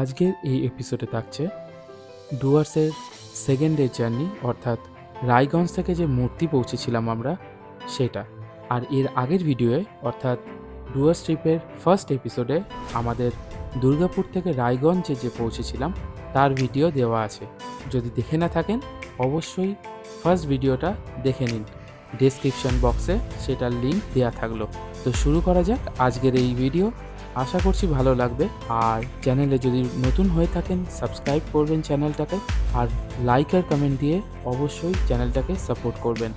আজকের এই এপিসোডে থাকছে ডুয়ার্সের সেকেন্ড ডে জার্নি, অর্থাৎ রায়গঞ্জ থেকে যে মূর্তি পৌঁছেছিলাম আমরা সেটা। আর এর আগের ভিডিওয়ে অর্থাৎ ডুয়ার্স ট্রিপের ফার্স্ট এপিসোডে আমাদের দুর্গাপুর থেকে রায়গঞ্জে যে পৌঁছেছিলাম তার ভিডিও দেওয়া আছে। যদি দেখে না থাকেন অবশ্যই ফার্স্ট ভিডিওটা দেখে নিন, ডেসক্রিপশন বক্সে সেটার লিঙ্ক দেওয়া থাকলো। তো শুরু করা যাক আজকের এই ভিডিও। আশা করছি ভালো লাগবে। আর চ্যানেলে যদি নতুন হয়ে থাকেন সাবস্ক্রাইব করবেন চ্যানেলটাকে, আর লাইক আর কমেন্ট দিয়ে অবশ্যই চ্যানেলটাকে সাপোর্ট করবেন।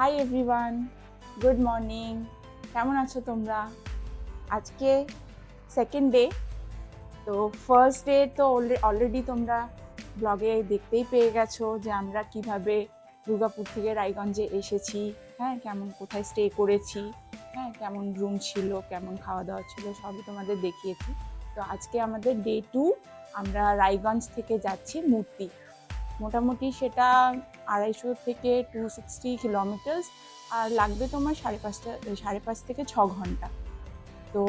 Hi everyone, good morning. কেমন আছো তোমরা? আজকে সেকেন্ড ডে। তো ফার্স্ট ডে তো অলরেডি তোমরা ব্লগে দেখতেই পেয়ে গেছো যে আমরা কিভাবে দুর্গাপুর থেকে রায়গঞ্জে এসেছি, হ্যাঁ, কেমন কোথায় স্টে করেছি, হ্যাঁ, কেমন রুম ছিল, কেমন খাওয়া দাওয়া ছিল, সবই তোমাদের দেখিয়েছি। তো আজকে আমাদের ডে 2। আমরা রায়গঞ্জ থেকে যাচ্ছি মূর্তি। মোটামুটি সেটা 250 থেকে 260 কিলোমিটার্স, আর লাগবে তোমার 5.5 থেকে 6 ঘন্টা। তো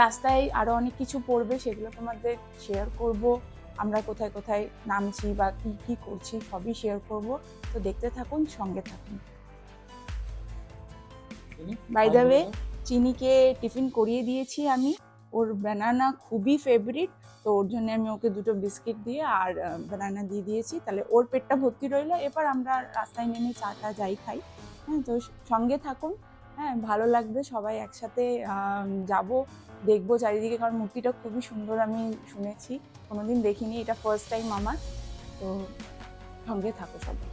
রাস্তায় আরও অনেক কিছু পড়বে, সেগুলো তোমাদের শেয়ার করব। আমরা কোথায় কোথায় নামছি বা কী কী করছি সবই শেয়ার করব। তো দেখতে থাকুন, সঙ্গে থাকুন। বাই দ্য ওয়ে, চিনিকে টিফিন করিয়ে দিয়েছি আমি। ওর ব্যানানা খুবই ফেভারিট, তো ওর জন্য আমি ওকে 2টো বিস্কিট দিয়ে আর ব্যানানা দিয়ে দিয়েছি। তাহলে ওর পেটটা ভর্তি রইলো। এবার আমরা রাস্তায় নেমে চাটা যাই খাই। হ্যাঁ, তো সঙ্গে থাকুন। হ্যাঁ, ভালো লাগবে, সবাই একসাথে যাব, দেখবো চারিদিকে, কারণ মূর্তিটা খুবই সুন্দর আমি শুনেছি, কোনোদিন দেখিনি, এটা ফার্স্ট টাইম আমার। তো সঙ্গে থাকো সবাই।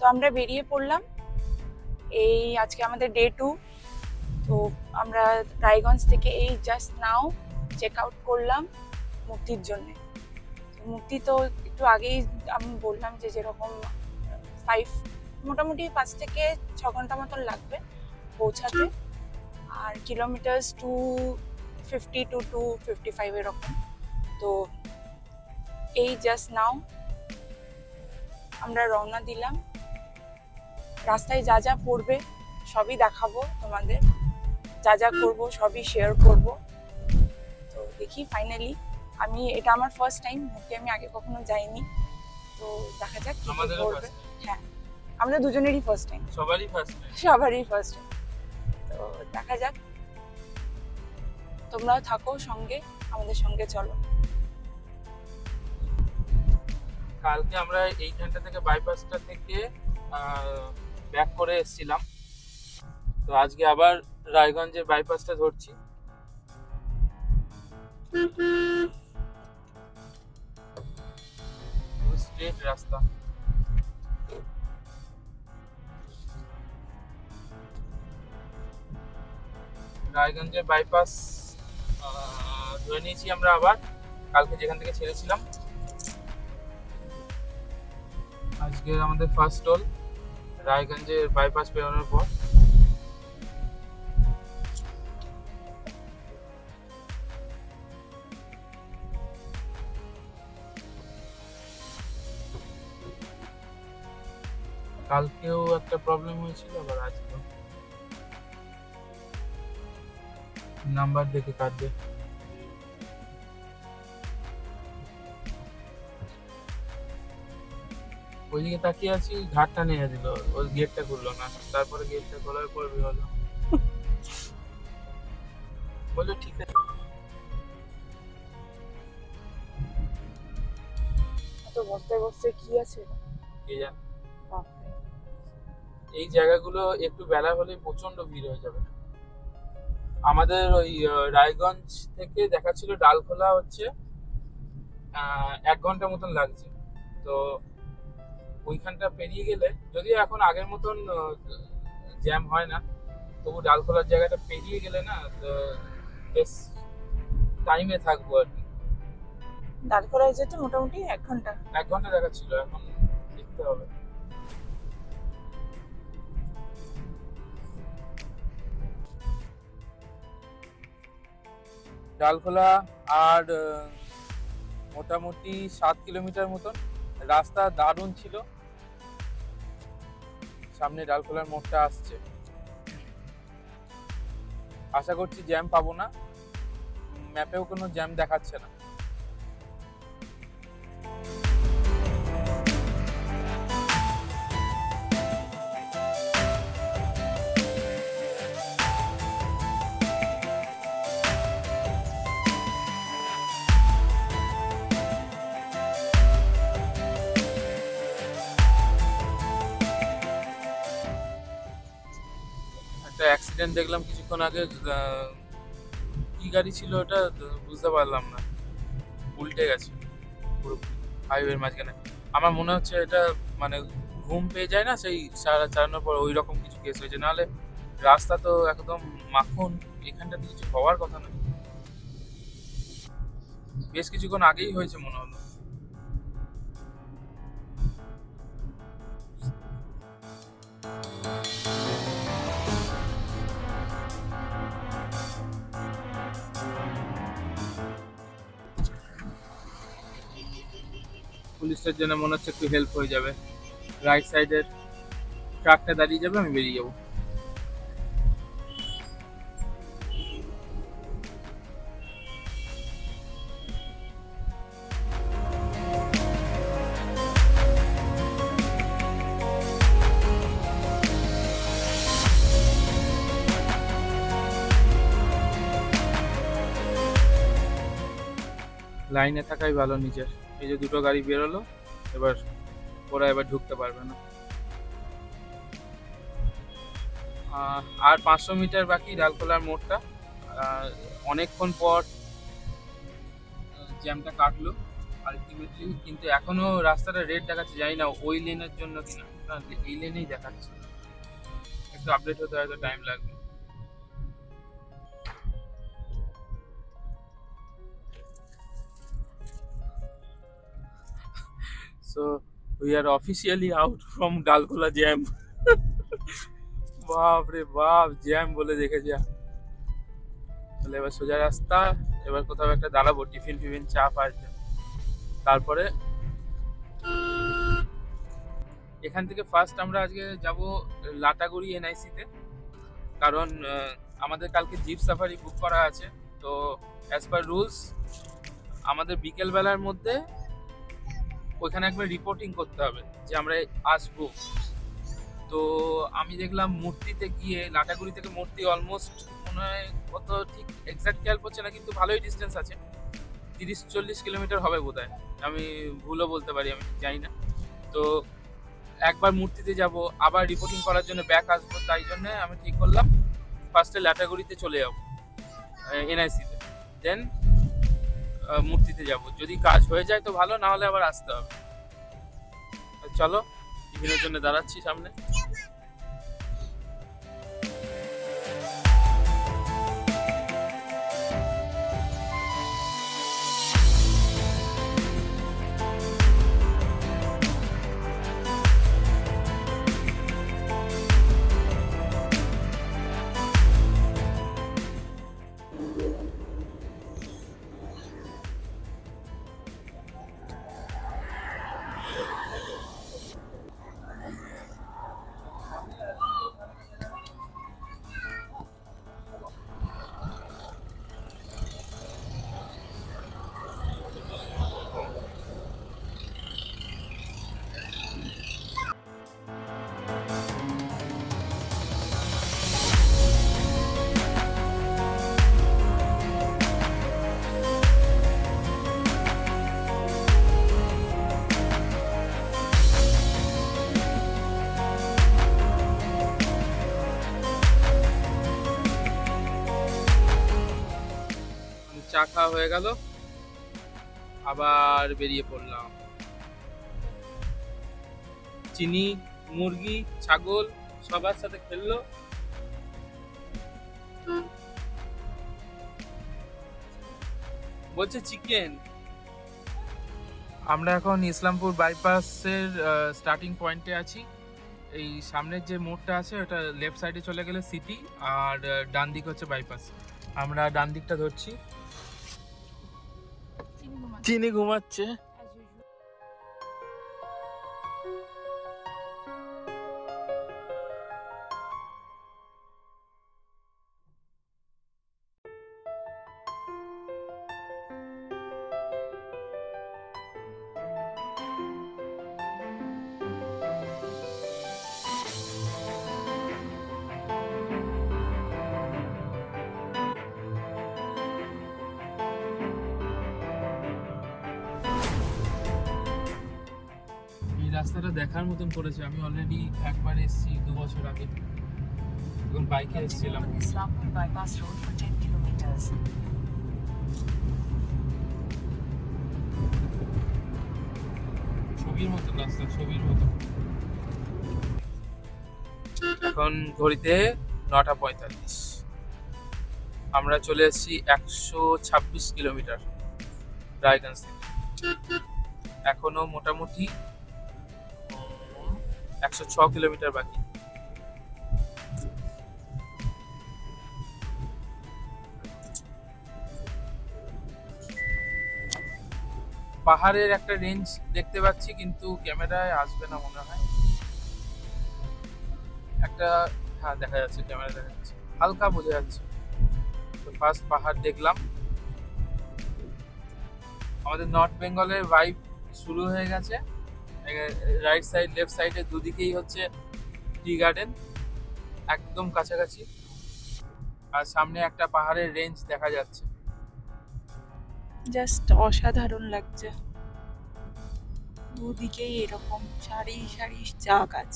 তো আমরা বেরিয়ে পড়লাম। এই আজকে আমাদের ডে 2। তো আমরা রায়গঞ্জ থেকে এই জাস্ট নাও চেক আউট করলাম মূর্তির জন্যে। মূর্তি তো একটু আগেই আমি বললাম যে যেরকম মোটামুটি 5 থেকে 6 ঘন্টা মতন লাগবে পৌঁছাতে, আর কিলোমিটার্স 250 to 255 এরকম। তো এই জাস্ট নাও আমরা রওনা দিলাম। রাস্তায় যা যা পড়বে সবই দেখাবো তোমাদের, যা যা করবো সবই শেয়ার করব। তো দেখি ফাইনালি, এটা আমার ফার্স্ট টাইম, মূর্তি আমি আগে কখনো যাইনি। তো দেখা যাক কি করবে। হ্যাঁ, আমাদের দুজনেরই ফার্স্ট টাইম, সবারই ফার্স্ট টাইম। তো দেখা যাক, তোমরাও থাকো সঙ্গে, আমাদের সঙ্গে চলো। কালকে আমরা এইখানটা থেকে বাইপাসটা থেকে ব্যাক করে এসেছিলাম, তো আজকে আবার রায়গঞ্জের বাইপাসটা ধরছি। স্ট্রেট রাস্তা। রায়গঞ্জের বাইপাস ধরে নিয়েছি আমরা আবার কালকে যেখান থেকে ছেড়েছিলাম। আজকের আমাদের ফার্স্ট টোল রায়গঞ্জের বাইপাস পেরোনোর পর। কালকেও একটা প্রবলেম হয়েছিল, আবার আজকেও নাম্বার দেখে কাটবে। ওইদিকে তাকিয়ে আছি, ঘাটটা নিয়ে দিল, ওই গেটটা খুললো না, তারপরে গেটটা খোলার পর হলো, বললো ঠিক আছে। তো বস্তায় বস্তায় কি আছে? কে জানে। বাপরে। এই জায়গাগুলো একটু বেলা হলে প্রচন্ড ভিড় হয়ে যাবে। আমাদের ওই রায়গঞ্জ থেকে দেখাচ্ছিল ডালখোলা হচ্ছে 1 ঘন্টা মতন লাগছে। তো ওইখানটা পেরিয়ে গেলে, যদিও এখন আগের মতন জ্যাম হয় না, তবু ডালখোলার জায়গাটা পেরিয়ে গেলে না বেশ টাইমে থাকবো আর কি। ডালখোলায় যেতে মোটামুটি 1 ঘন্টা। 1 ঘন্টা দেখাচ্ছিল, এখন দেখতে হবে। ডালখোলা আর মোটামুটি 7 কিলোমিটার মতন। রাস্তা দারুণ ছিল। সামনে ডালখোলার মোড়টা আসছে, আশা করছি জ্যাম পাবো না। ম্যাপেও কোনো জ্যাম দেখাচ্ছে না। একটা অ্যাক্সিডেন্ট দেখলাম কিছুক্ষণ আগে, কি গাড়ি ছিল ওটা বুঝতে পারলাম না, উল্টে গেছে পুরো হাইওয়ের মাঝখানে। আমার মনে হচ্ছে এটা মানে ঘুম পেয়ে যায় না সেই চালানোর পর, ওই রকম কিছু কেস হয়েছে। নাহলে রাস্তা তো একদম মাখন, এখানটাতে কিছু হওয়ার কথা না। বেশ কিছুক্ষণ আগেই হয়েছে মনে হলো। পুলিশের জন্য মনে হচ্ছে একটু হেল্প হয়ে যাবে। রাইট সাইডের ট্রাকটা দাঁড়িয়ে যাবে, আমি বেরিয়ে যাবো। লাইনে থাকাই ভালো নিজের। এই যে দুটো গাড়ি বেরোলো, এবার ওরা এবার ঢুকতে পারবে না। আর 500 মিটার বাকি ডালখোলার মোড়টা। অনেকক্ষণ পর জ্যামটা কাটলো আলটিমেটলি, কিন্তু এখনো রাস্তাটা রেড দেখাচ্ছে, জানি না ওই লেনের জন্য কিনা। না, এই লেনেই দেখাচ্ছে। একটু আপডেট হতে হয়তো টাইম লাগবে। So we are officially out from Dalkhola jam. বাপ রে বাপ, জ্যাম বলে দেখে যা। তাহলে এবার সোজা রাস্তা, এবার কোথাও একটা দাঁড়াবো, টিফিন ফিফিন চা আসবে, তারপরে এখান থেকে ফার্স্ট আমরা আজকে যাব লাটাগুড়ি NIC তে। কারণ আমাদের কালকে জিপ সাফারি বুক করা আছে। তো অ্যাজ পার রুলস আমাদের বিকেলবেলার মধ্যে ওইখানে একবার রিপোর্টিং করতে হবে যে আমরা আসবো। তো আমি দেখলাম মূর্তিতে গিয়ে, লাটাগুড়ি থেকে মূর্তি অলমোস্ট মনে হয় কত ঠিক এক্সাক্ট খেয়াল পড়ছে না, কিন্তু ভালোই ডিস্টেন্স আছে, 30-40 কিলোমিটার হবে বোধহয়। আমি ভুলও বলতে পারি, আমি জানি না। তো একবার মূর্তিতে যাব, আবার রিপোর্টিং করার জন্য ব্যাক আসবো, তাই জন্য আমি ঠিক করলাম ফার্স্টে লাটাগুড়িতে চলে যাবো NIC তে, দেন মূর্তিতে যাব। যদি কাজ হয়ে যায় তো ভালো, না হলে আবার আসতে হবে। চলো, টিফিনের জন্য দাঁড়াচ্ছি সামনে। খাওয়া হয়ে গেল, আবার বেরিয়ে পড়লাম। চিনি, মুরগি, ছাগল সবার সাথে খেললো। বলছে চিকেন। আমরা এখন ইসলামপুর বাইপাসের স্টার্টিং পয়েন্টে আছি। এই সামনের যে মোড়টা আছে ওটা লেফট সাইডে চলে গেলে সিটি, আর ডান দিক হচ্ছে বাইপাস। আমরা ডান দিকটা ধরছি। চিনি ঘুমাচ্ছে। এই রাস্তাটা দেখার মতন করেছে। আমি অলরেডি একবার এসেছি 2 বছর আগে, তখন বাইকে এসেছিলাম। Islampur bypass road for 10 kilometers. ছবির মতন রাস্তা, ছবির মতন। এখন ঘড়িতে 9:45। আমরা চলে এসেছি 126 কিলোমিটার রায়গঞ্জ থেকে। এখনো মোটামুটি 106 কিলোমিটার বাকি। পাহাড়ের একটা রেঞ্জ দেখতে পাচ্ছি, কিন্তু ক্যামেরায় আসবে না মনে হয়। একটা, হ্যাঁ দেখা যাচ্ছে, ক্যামেরা দেখা যাচ্ছে, হালকা বোঝা যাচ্ছে। তো ফার্স্ট পাহাড় দেখলাম। আমাদের নর্থ বেঙ্গলের ভাইব শুরু হয়ে গেছে। রাইট সাইড লেফট সাইডে দুদিকেই হচ্ছে টি গার্ডেন, একদম কাছাকাছি। আর সামনে একটা পাহাড়ের রেঞ্জ দেখা যাচ্ছে। জাস্ট অসাধারণ লাগছে, দুদিকেই এরকম সারি সারি চা গাছ।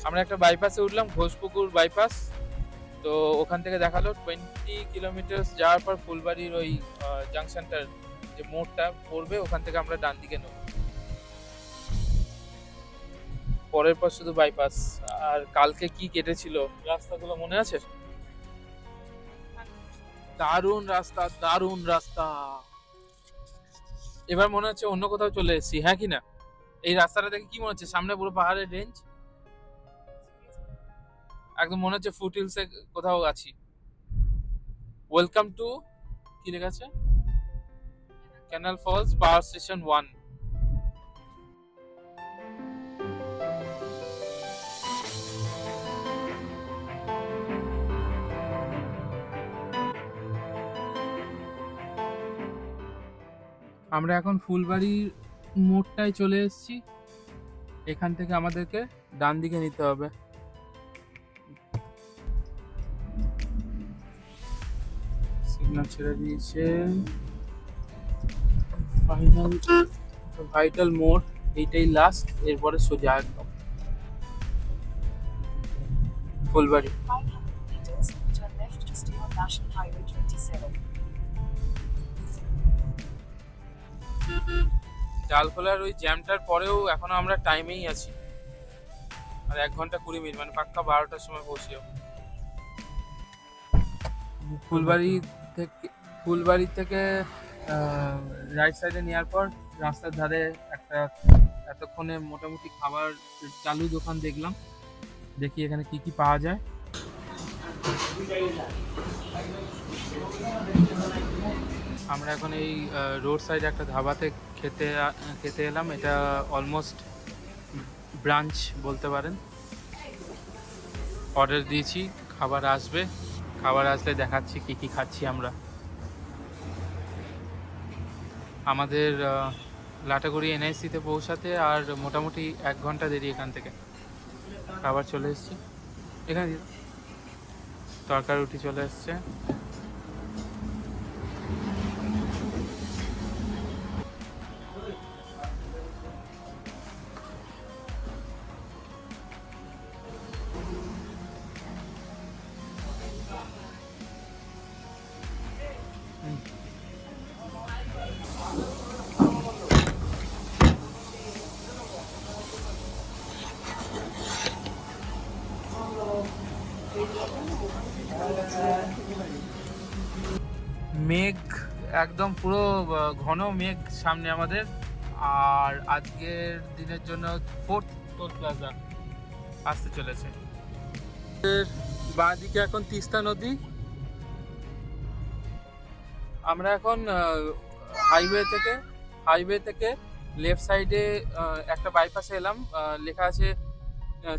আমরা একটা বাইপাসে উঠলাম, ঘোষপুকুর বাইপাস। তো ওখান থেকে দেখালো 20 কিলোমিটার যাওয়ার পর ফুলবাড়ির ওই জাংশনটার যে মোড়টা পড়বে, ওখান থেকে আমরা ডান দিকে নেব। পরের পর শুধু বাইপাস। আর কালকে কি কেটেছিল রাস্তাগুলো মনে আছে? দারুণ রাস্তা, দারুণ রাস্তা। এবার মনে হচ্ছে অন্য কোথাও চলে এসেছি, হ্যাঁ কি না? এই রাস্তাটা দেখে কি মনে হচ্ছে? সামনে পুরো পাহাড়ের রেঞ্জ, একদম মনে হচ্ছে ফুটহিলসে কোথাও আছি। ওয়েলকাম টু, কি লেখা আছে? Canal falls power station 1। আমরা এখন ফুলবাড়ির মোড়টায় চলে এসেছি। এখান থেকে আমাদেরকে ডান দিকে নিতে হবে। সিগন্যাল ছেড়ে দিয়েছে। ফাইনাল ভাইটাল মোড় এইটাই লাস্ট, এরপরে সোজা একদম Phulbari. 500 meters, turn left to stay on National Highway 27. ডালখোলার ওই জ্যামটার পরেও এখনো আমরা টাইমেই আছি। আর 1 ঘন্টা 20 মিনিট, মানে পাক্কা 12টার সময় পৌঁছে যাবো। ফুলবাড়ি থেকে রাইট সাইডে নেওয়ার পর রাস্তার ধারে একটা এতক্ষণে মোটামুটি খাবার চালু দোকান দেখলাম। দেখি এখানে কি কি পাওয়া যায়। আমরা এখন এই রোড সাইডে একটা ধাবাতে খেতে এলাম। এটা অলমোস্ট ব্রাঞ্চ বলতে পারেন। অর্ডার দিয়েছি, খাবার আসবে, খাবার আসলে দেখাচ্ছি কী কী খাচ্ছি আমরা। আমাদের লাটাগুড়ি এনআইসিতে পৌঁছাতে আর মোটামুটি 1 ঘন্টা দেরি এখান থেকে। খাবার চলে এসেছে এখানে, তরকারি রুটি চলে এসছে। মেঘ একদম পুরো ঘন মেঘ সামনে আমাদের। আর আজকের দিনের জন্য 4th টোল প্লাজা আসতে চলেছে। বাঁ দিকে এখন তিস্তা নদী। আমরা এখন হাইওয়ে থেকে লেফট সাইডে একটা বাইপাসে এলাম, লেখা আছে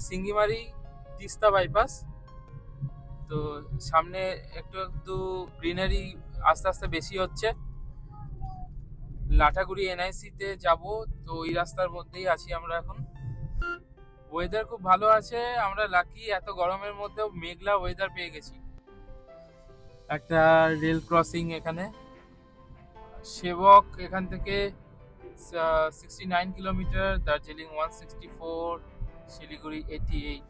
সিঙ্গিমারি তিস্তা বাইপাস। তো সামনে একটু একটু গ্রিনারি আস্তে আস্তে বেশি হচ্ছে। লাটাগুড়ি এনআইসিতে যাব, তো ওই রাস্তার মধ্যেই আছি আমরা এখন। ওয়েদার খুব ভালো আছে, আমরা লাকি এত গরমের মধ্যেও মেঘলা ওয়েদার পেয়ে গেছি। একটা রেল ক্রসিং এখানে সেবক, এখান থেকে 69 কিলোমিটার, দার্জিলিং 164, শিলিগুড়ি 88।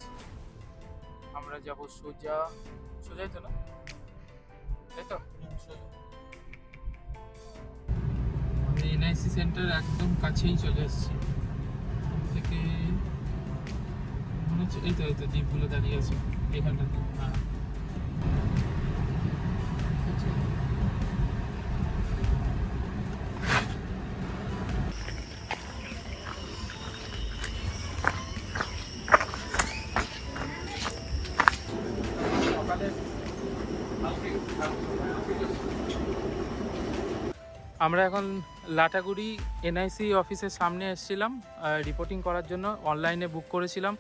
আমরা যাব সোজাই তো না, তাই তো? আমি এনআইসি সেন্টার একদম কাছেই চলে এসেছি। থেকে মনে হচ্ছে এই তো জিপগুলো দাঁড়িয়ে আছে এখানটাতে। হ্যাঁ, আমরা এখন লাটাগুড়ি এনআইসি অফিসের সামনে এসেছিলাম রিপোর্টিং করার জন্য। অনলাইনে বুক করেছিলাম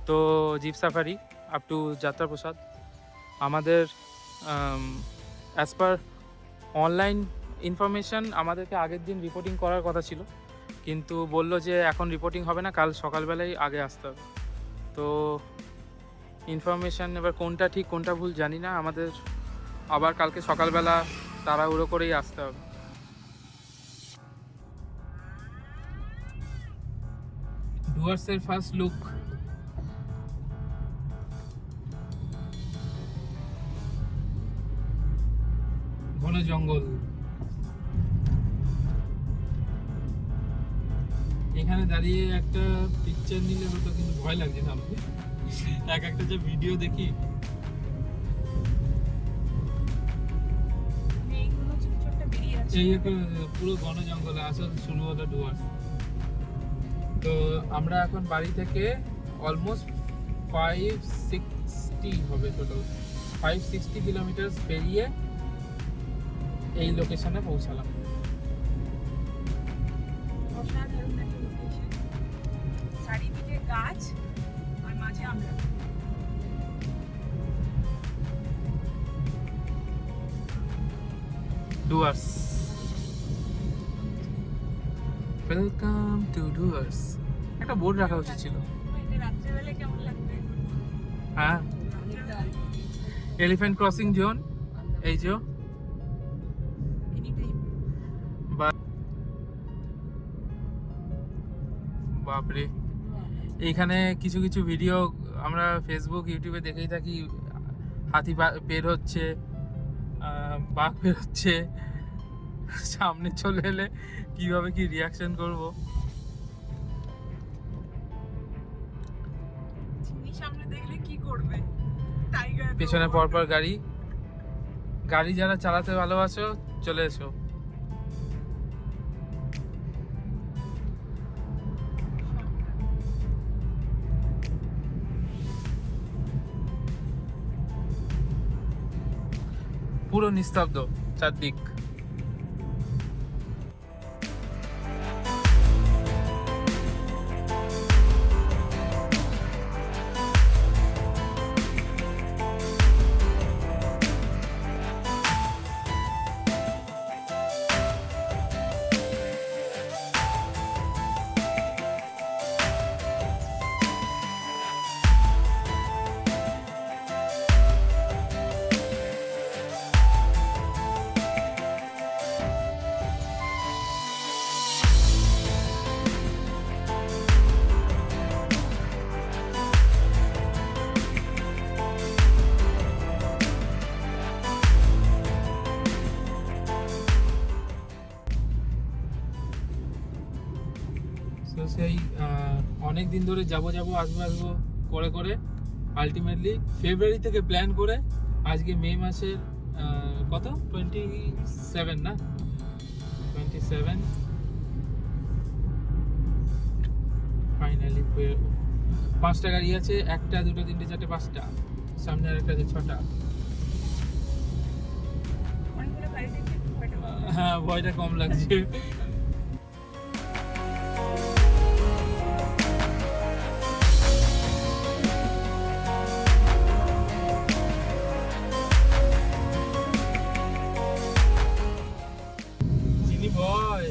তো zip safari up to Jatraprasad. আমাদের অ্যাজ পার অনলাইন ইনফরমেশান আমাদেরকে আগের দিন রিপোর্টিং করার কথা ছিল, কিন্তু বললো যে এখন রিপোর্টিং হবে না, কাল সকালবেলায় আগে আসতে হবে। তো ইনফরমেশান এবার কোনটা ঠিক কোনটা ভুল জানি না, আমাদের আবার কালকে সকালবেলা তাড়াহুড়ো করেই আসতে হবে। ডুয়ার্সের ফার্স্ট লুক। ঘন জঙ্গল, এখানে দাঁড়িয়ে একটা পিকচার নিলে হতো, কিন্তু ভয় লাগছে না আমাকে। একটা যে ভিডিও দেখি, এই পুরো ঘন জঙ্গলে আসল শুরু হলো ডুয়ার্স। তো আমরা এখন বাড়ি থেকে অলমোস্ট 560 হবে, টোটাল 560 কিলোমিটার পেরিয়ে এই লোকেশনে পৌঁছালাম। চারিদিকে গাছ আর মাঝে আমরা। Dooars, welcome to Dooars. একটা বোর্ড রাখা উচিত ছিল। রাত্রেবেলা কেমন লাগবে? হ্যাঁ, এলিফ্যান্ট ক্রসিং জোন এই যে। বাপরে, এইখানে কিছু কিছু ভিডিও আমরা ফেসবুক ইউটিউবে দেখেই থাকি, হাতি বের হচ্ছে, বাঘ বের হচ্ছে, সামনে চলে এলে কিভাবে কি রিয়াকশন করব। সামনে দেখলে কি করবে? টাইগার। পেছনে পরপর গাড়ি যারা চালাতে ভালোবাসো চলে এসো। পুরো নিস্তব্ধ চারদিক। তো সেই অনেক দিন ধরে আসবো করে করে আলটিমেটলি ফেব্রুয়ারি থেকে প্ল্যান করে আজকে মে মাসের কত 27 না 27 ফাইনালি 5টা গাড়ি আছে, 1টা 2টা 3টে 4টে 5টা, সামনে আর একটা আছে 6টা। অনেকগুলো গাড়ি দেখে হ্যাঁ ভয়টা কম লাগছে। চিনি ভয়,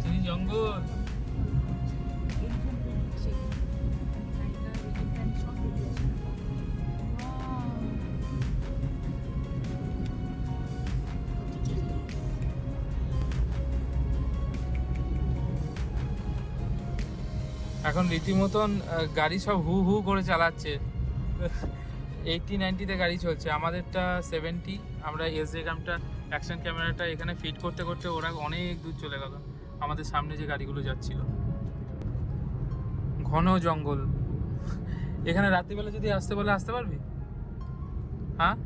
চিনি জঙ্গল। এখন রীতিমতন গাড়ি সব হু হু করে চালাচ্ছে। 80-90-তে গাড়ি চলছে, আমাদেরটা 70। আমরা এসডি ক্যামটা অ্যাকশন ক্যামেরাটা এখানে ফিট করতে করতে ওরা অনেক দূর চলে গেল। আমাদের সামনে যে গাড়িগুলো যাচ্ছিল, ঘন জঙ্গল। এখানে রাত্রিবেলা যদি আসতে বলে আসতে পারবি? হ্যাঁ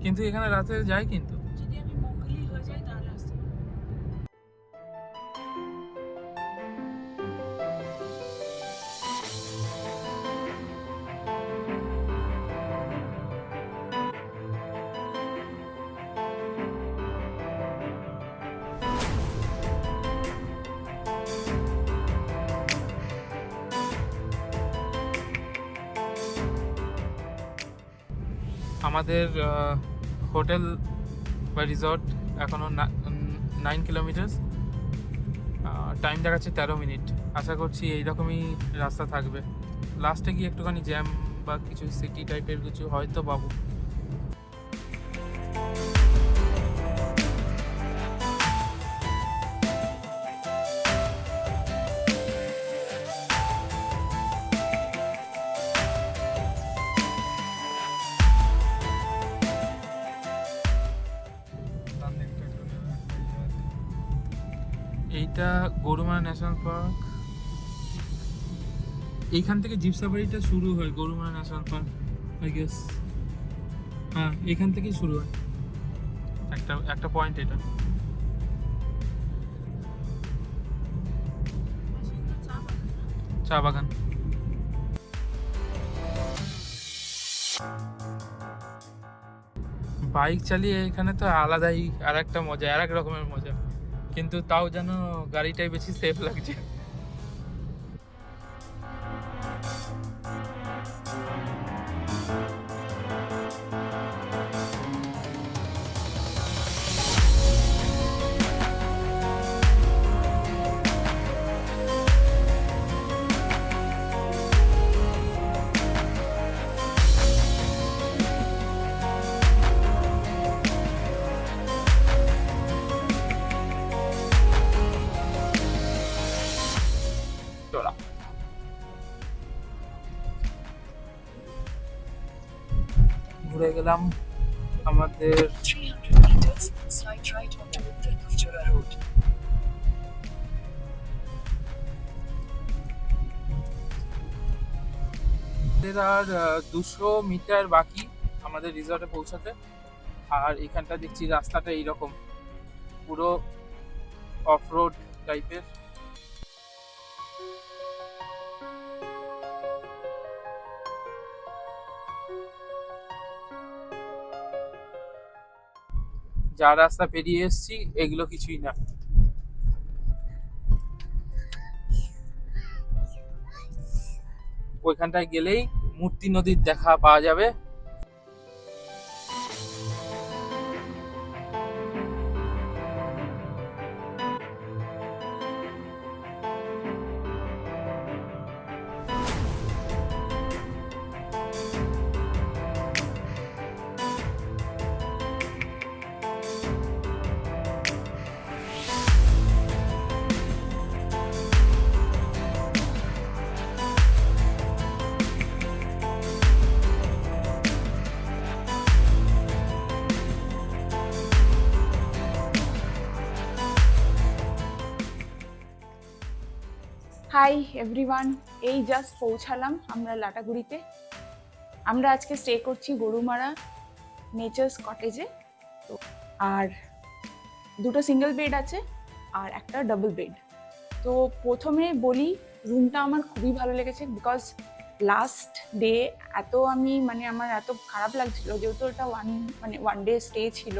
কিন্তু এখানে রাতে যায় কিন্তু। যদি আমি মঙ্গলি হয়ে যাই তাহলে আসতে পারবো। আমাদের হোটেল বা রিসর্ট এখনও 9 কিলোমিটার, টাইম দেখাচ্ছে 13 মিনিট। আশা করছি এইরকমই রাস্তা থাকবে। লাস্টে গিয়ে একটুখানি জ্যাম বা কিছু সিটি টাইপের কিছু হয়তো পাবো। এইটা গরুমারা ন্যাশনাল পার্ক। এইখান থেকে জিপ সাফারিটা শুরু হয়, Gorumara national park I guess. হ্যাঁ এখান থেকেই শুরু হয়, একটা পয়েন্ট এটা। চা বাগান। বাইক চালিয়ে এখানে তো আলাদাই আর একটা মজা, আর এক রকমের মজা, কিন্তু তাও যেন গাড়িটাই বেশি সেফ লাগছে। ঘুরে গেলাম আমাদের 300 meters, slight right onto Tirkufjura Road. আর 200 মিটার বাকি আমাদের রিসর্টে পৌঁছাতে। আর এখানটা দেখছি রাস্তাটা এইরকম পুরো অফ রোড টাইপের। যা রাস্তা পেরিয়ে এসছি এগুলো কিছুই না। ওইখানটায় গেলেই মূর্তি নদীর দেখা পাওয়া যাবে। হাই এভরিওয়ান, এই জাস্ট পৌঁছালাম আমরা লাটাগুড়িতে। আমরা আজকে স্টে করছি গরুমারা নেচার্স কটেজে। তো আর দুটো সিঙ্গেল বেড আছে আর একটা ডাবল বেড। তো প্রথমে বলি, রুমটা আমার খুবই ভালো লেগেছে বিকজ লাস্ট ডে আমার এত খারাপ লাগছিল, যেহেতু ওটা ওয়ান ডে স্টে ছিল।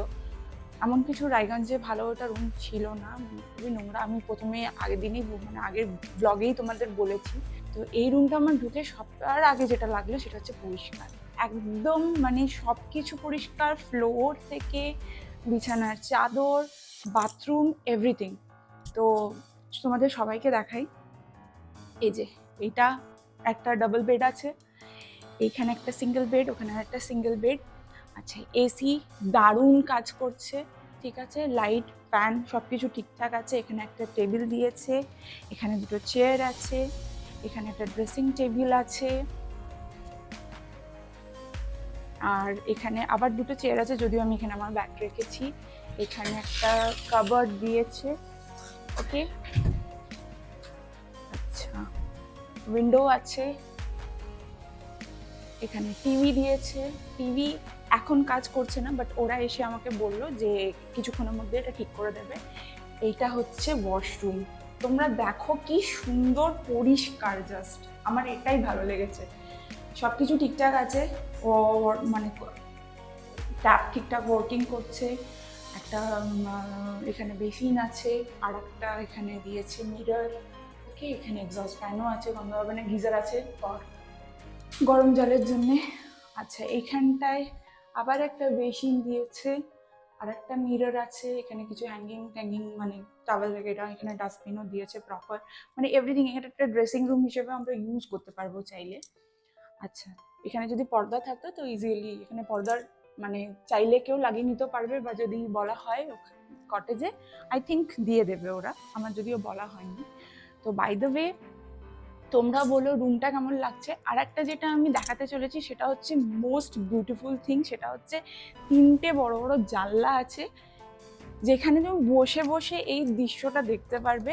এমন কিছু রায়গঞ্জে ভালো ওটা রুম ছিল না, খুবই নোংরা। আমি প্রথমে আগের দিনই আগের ব্লগেই তোমাদের বলেছি। তো এই রুমটা আমার ঢুকে সবার আগে যেটা লাগলো সেটা হচ্ছে পরিষ্কার, একদম সব কিছু পরিষ্কার, ফ্লোর থেকে বিছানার চাদর, বাথরুম, এভরিথিং। তো তোমাদের সবাইকে দেখাই, এই যে এটা একটা ডাবল বেড আছে, এইখানে একটা সিঙ্গেল বেড, ওখানে একটা সিঙ্গেল বেড। আচ্ছা, এসি দারুণ কাজ করছে, ঠিক আছে, লাইট ফ্যান সব কিছু ঠিকঠাক আছে। এখানে একটা টেবিল দিয়েছে, এখানে দুটো চেয়ার আছে, এখানে একটা ড্রেসিং টেবিল আছে, আর এখানে আবার দুটো চেয়ার আছে, যদিও আমি এখানে আমার ব্যাগ রেখেছি। এখানে একটা কাবার্ড দিয়েছে, ওকে। আচ্ছা, উইন্ডো আছে, এখানে টিভি দিয়েছে। টিভি এখন কাজ করছে না, বাট ওরা এসে আমাকে বললো যে কিছুক্ষণের মধ্যে এটা ঠিক করে দেবে। এইটা হচ্ছে ওয়াশরুম, তোমরা দেখো কি সুন্দর পরিষ্কার, জাস্ট আমার এটাই ভালো লেগেছে। সব কিছু ঠিকঠাক আছে, ও ট্যাপ ঠিকঠাক ওয়ার্কিং করছে। একটা এখানে বেসিন আছে, আর একটা এখানে দিয়েছে মিরর, ওকে। এখানে এক্সস্ট ফ্যানও আছে, গঙ্গা ভবনে গিজার আছে গরম জলের জন্যে। আচ্ছা, এইখানটায় আবার একটা বেসিন দিয়েছে, আর একটা মিরর আছে, এখানে কিছু হ্যাঙ্গিং টাওয়েল वगैरह, এখানে ডাস্টবিনও দিয়েছে প্রপার, এভরিথিং। এখানে একটা ড্রেসিং রুম হিসেবে আমরা ইউজ করতে পারবো চাইলে। আচ্ছা, এখানে যদি পর্দা থাকতো তো ইজিলি এখানে পর্দার চাইলে কেউ লাগিয়ে নিতে পারবে, বা যদি বলা হয় কটেজে আই থিঙ্ক দিয়ে দেবে ওরা, আমার যদিও বলা হয়নি। তো বাই দ্য ওয়ে, তোমরা বলো রুমটা কেমন লাগছে। আর একটা যেটা আমি দেখাতে চলেছি সেটা হচ্ছে মোস্ট বিউটিফুল থিং, সেটা হচ্ছে 3টে বড় বড় জানলা আছে, যেখানে তুমি বসে বসে এই দৃশ্যটা দেখতে পারবে।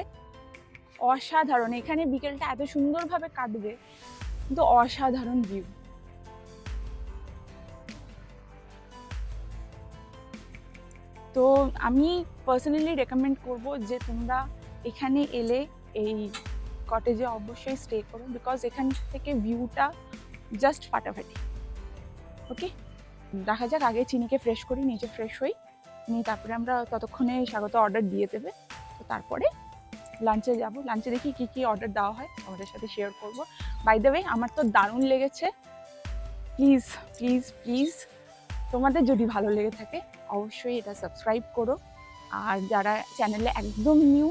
অসাধারণ, এখানে বিকেলটা এত সুন্দরভাবে কাটবে, কিন্তু অসাধারণ ভিউ। তো আমি পার্সোনালি রেকমেন্ড করব যে তোমরা এখানে এলে এই কটেজে অবশ্যই স্টে করো, বিকজ এখান থেকে ভিউটা জাস্ট ফাটাফাটি, ওকে। দেখা যাক, আগে চিনিকে ফ্রেশ করি, নিজে ফ্রেশ হই, নিয়ে তারপরে আমরা ততক্ষণে স্বাগত অর্ডার দিয়ে দেবে। তো তারপরে লাঞ্চে যাব, লাঞ্চে দেখি কী কী অর্ডার দেওয়া হয়, আমাদের সাথে শেয়ার করব। বাই দ্য ওয়ে, আমার তো দারুণ লেগেছে। প্লিজ প্লিজ প্লিজ, তোমাদের যদি ভালো লেগে থাকে অবশ্যই এটা সাবস্ক্রাইব করো, আর যারা চ্যানেলে একদম নিউ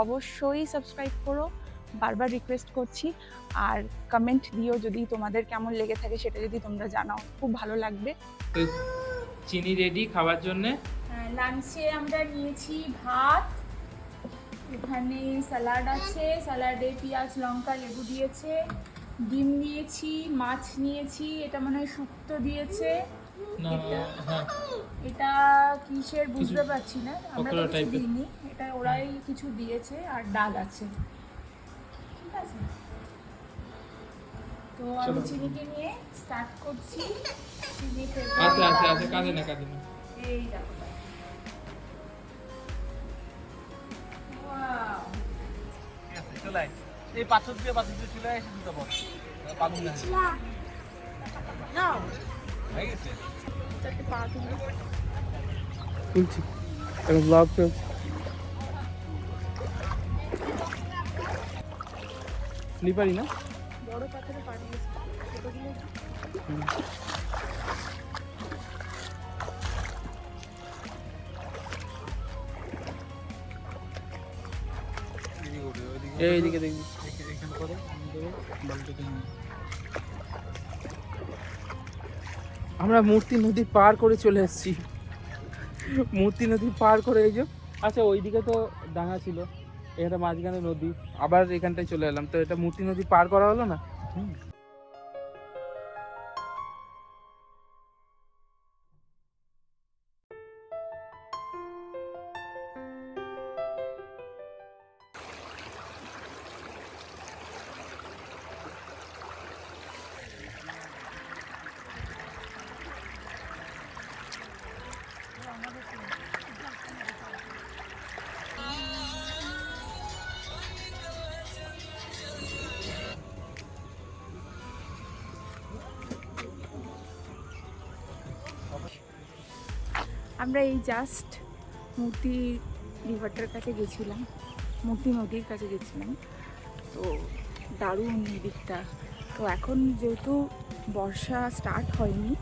অবশ্যই সাবস্ক্রাইব করো, বারবার রিকোয়েস্ট করছি। আর কমেন্ট দিও যদি তোমাদের কেমন লেগে থাকে, সেটা যদি তোমরা জানাও খুব ভালো লাগবে। তো চিনি রেডি খাওয়ার জন্য। লাঞ্চে আমরা নিয়েছি ভাত, এখানে স্যালাড আছে, স্যালাডে পেঁয়াজ লঙ্কা লেবু দিয়েছে, ডিম নিয়েছি, মাছ নিয়েছি, এটা মনে হয় শুক্তো দিয়েছে, এটা কিসের বুঝতে পারছি না, আমরা তো কিছু দিইনি, এটা ওরাই কিছু দিয়েছে, আর ডাল আছে, ঠিক আছে। তো আমি চিনিকে নিয়ে স্টার্ট করছি। চিনি কাঁদে না এই দেখো, ওয়াও, এই পাথর দিয়ে চলে এসে দিতে পারো পালুন না হয়ে গেছে চারটে পা তুলে তুলছি, ব্লগ চলছে, স্লিপারি না, বড় পাথরে পা দিয়েছে, ছোটগুলো এইদিকে দেখবি। এখানে করে আমরা মূর্তি নদী পার করে চলে এসেছি, মূর্তি নদী পার করে এই যে। আচ্ছা, ওইদিকে তো ডাঙা ছিল, এখানে মাঝখানে নদী, আবার এখানটায় চলে এলাম। তো এটা মূর্তি নদী পার করা হলো না। আমরা এই জাস্ট মূর্তি রিভারটার কাছে গেছিলাম, মূর্তি নদীর কাছে গেছিলাম। তো দারুণ এই দিকটা। তো এখন যেহেতু বর্ষা স্টার্ট হয়নি,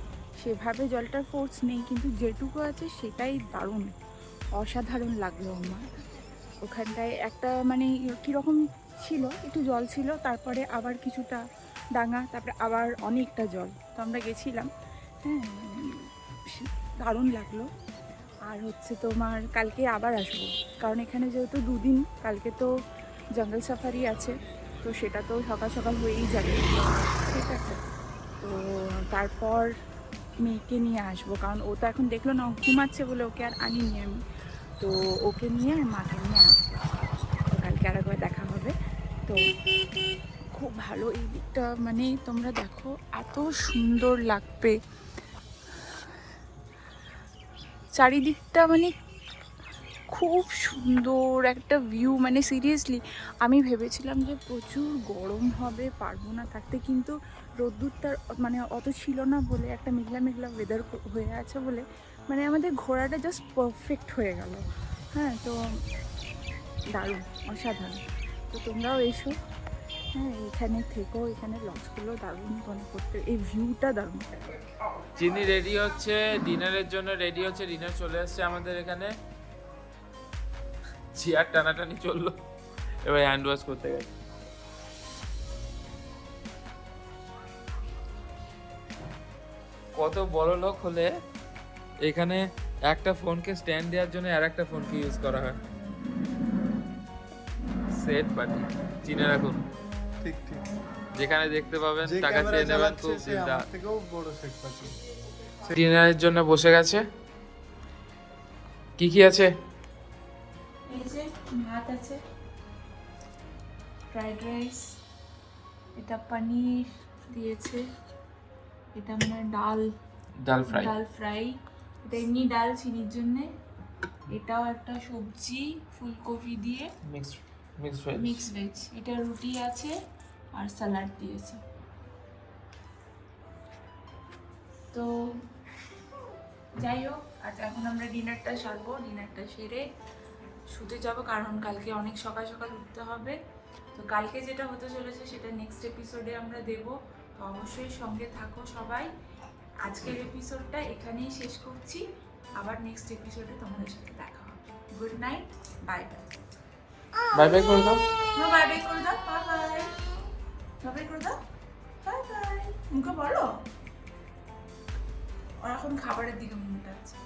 সেভাবে জলটার ফোর্স নেই, কিন্তু যেটুকু আছে সেটাই দারুণ, অসাধারণ লাগলো আমার। ওখানটায় একটা মানে কীরকম ছিল, একটু জল ছিল, তারপরে আবার কিছুটা ডাঙা, তারপরে আবার অনেকটা জল। তো আমরা গেছিলাম, হ্যাঁ, দারুণ লাগলো। আর হচ্ছে তোমার কালকে আবার আসবো, কারণ এখানে যেহেতু 2 দিন, কালকে তো জঙ্গল সাফারি আছে, তো সেটা তো সকাল সকাল হয়েই যাবে, ঠিক আছে। তো তারপর মেয়েকে নিয়ে আসবো, কারণ ও তো এখন দেখলো না, ও ঘুমাচ্ছে বলে ওকে আর আনিনি আমি। তো ওকে নিয়ে আর মাকে নিয়ে আসবো, তো কালকে আর একবার দেখা হবে। তো খুব ভালো এই দিকটা, মানে তোমরা দেখো এত সুন্দর লাগবে চারিদিকটা, মানে খুব সুন্দর একটা ভিউ। মানে সিরিয়াসলি আমি ভেবেছিলাম যে প্রচুর গরম হবে, পারবো না থাকতে, কিন্তু রোদ্দুরটা মানে অত ছিল না বলে, একটা মেঘলা মেঘলা ওয়েদার হয়ে আছে বলে, মানে আমাদের ঘোরাটা জাস্ট পারফেক্ট হয়ে গেল। হ্যাঁ, তো দারুণ, অসাধারণ। তো তোমরাও এসো, হ্যাঁ, এখানে থেকো, এখানে লজগুলো দারুণ, মনে করতে এই ভিউটা দারুণ। চিনি রেডি হচ্ছে ডিনারের জন্য, রেডি হচ্ছে, ডিনার চলে আসছে আমাদের এখানে। চেয়ার টানাটানি চললো, এবার হ্যান্ড ওয়াশ করতে গেছে। কত বড় লোক হলে এখানে একটা ফোনকে স্ট্যান্ড দেওয়ার জন্য আর একটা ফোনকে ইউজ করা হয়। সেট পার্টি চিনে রাখুন, ঠিক ঠিক। যেখানে দেখতে পাবেন যে টাকা ক্যামেরা চেয়ে নেবেন। চালাচ্ছে খুব সে আমার থেকেও বড় সেট পাচ্ছি। ডিনারের জন্য বসে গেছে। কি কি আছে? এই যে ভাত আছে, ফ্রাইড রাইস, এটা পনির দিয়েছে, এটা মানে ডাল ডাল ফ্রাই, ডাল ফ্রাই, এটা এমনি ডাল চিনির জন্যে, এটাও একটা সবজি ফুলকপি দিয়ে মিক্স ভেজ। মিক্স ভেজ, এটা রুটি আছে আর স্যালাড দিয়েছে। তো যাই হোক, আজ এখন আমরা ডিনারটা সারবো, ডিনারটা সেরে শুতে যাব, কারণ কালকে অনেক সকাল সকাল উঠতে হবে। তো কালকে যেটা হতে চলেছে সেটা নেক্সট এপিসোডে আমরা দেব, তো অবশ্যই সঙ্গে থাকো সবাই। আজকের এপিসোডটা এখানেই শেষ করছি, আবার নেক্সট এপিসোডে তোমাদের সাথে দেখা হবে। Good night, bye bye. Bye bye করে দাও। বাই বাই করে দাও, বাই বাই, বাই বাই করে দাও, বাই বাই। মুখে বলো, ওর এখন খাবারের দিকে মনটা আছে।